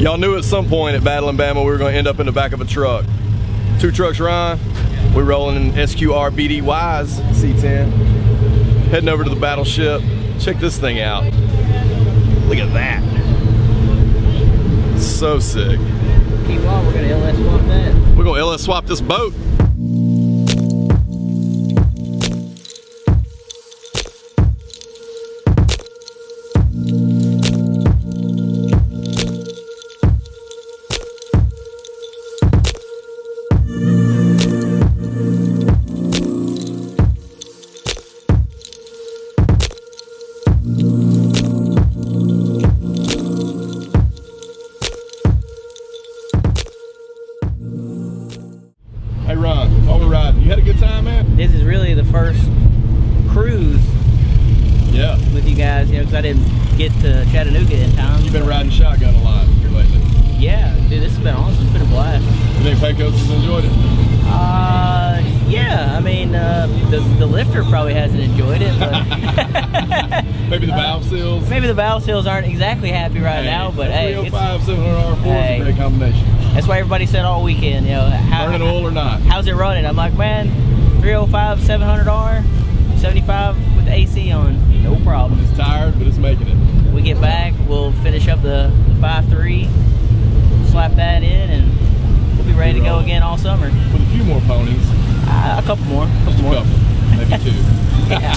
Y'all knew at some point at Battle in Bama we were going to end up in the back of a truck. 2 trucks, Ryan. We're rolling in SQR BDY's C10. Heading over to the battleship. Check this thing out. Look at that. So sick. Keep on, we're going to LS swap that. We're going to LS swap this boat. Hey Ron, while we're riding, you had a good time, man? This is really the first cruise with you guys, you know, because I didn't get to Chattanooga in time. You've been riding shotgun a lot here lately. Yeah, dude, this has been awesome. It's been a blast. You think Pecos has enjoyed it? Yeah, I mean, the lifter probably hasn't enjoyed it, but maybe the valve seals. Maybe the valve seals aren't exactly happy right now, but hey, 305 700R4 is a great combination. That's why everybody said all weekend, you know, burning oil or not. How's it running? I'm like, man, 305 700R, 75 with the AC on, no problem. It's tired, but it's making it. We get back, we'll finish up the 5.3, slap that in, and we'll be ready to go again all summer. With a few more ponies. A couple more. Just a couple, maybe 2. Yeah.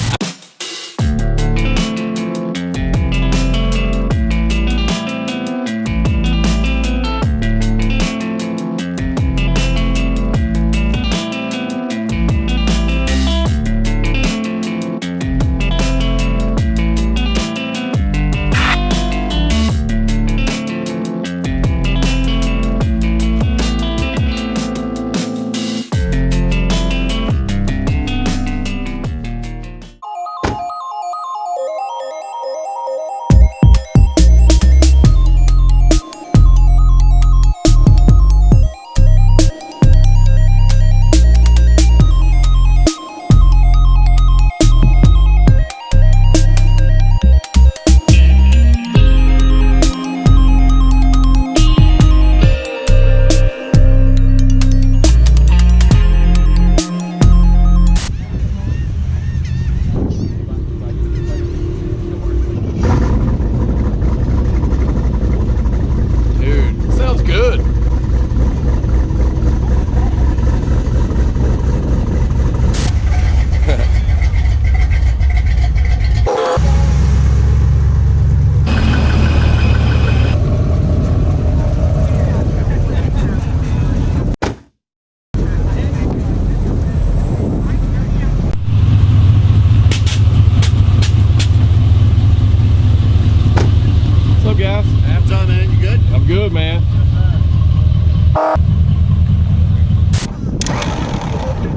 Good, man.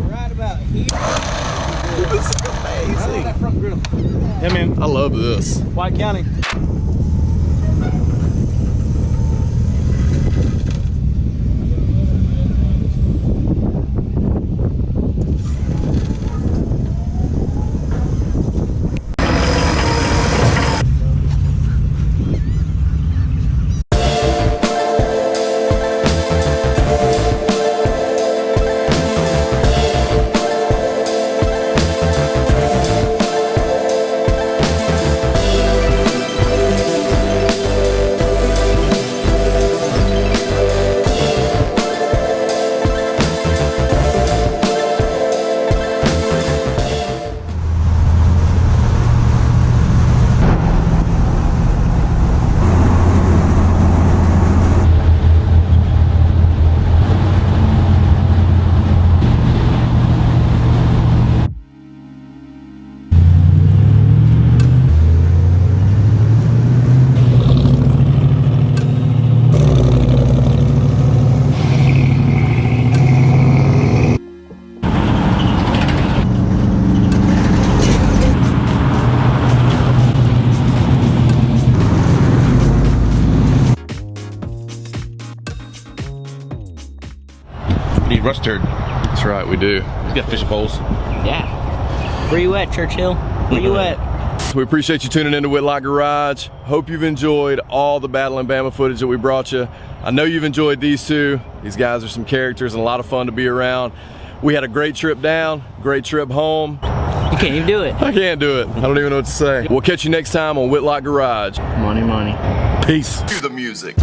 Right about here. This is amazing. That front grill. Yeah, man. I love this. White County. Need rust turd. That's right, we do. We got fishing poles. Yeah. Where you at, Churchill? Where you at? We appreciate you tuning into Whitlock Garage. Hope you've enjoyed all the Battle in Bama footage that we brought you. I know you've enjoyed these two. These guys are some characters and a lot of fun to be around. We had a great trip down, great trip home. You can't even do it. I can't do it. I don't even know what to say. We'll catch you next time on Whitlock Garage. Money, money. Peace. Cue the music.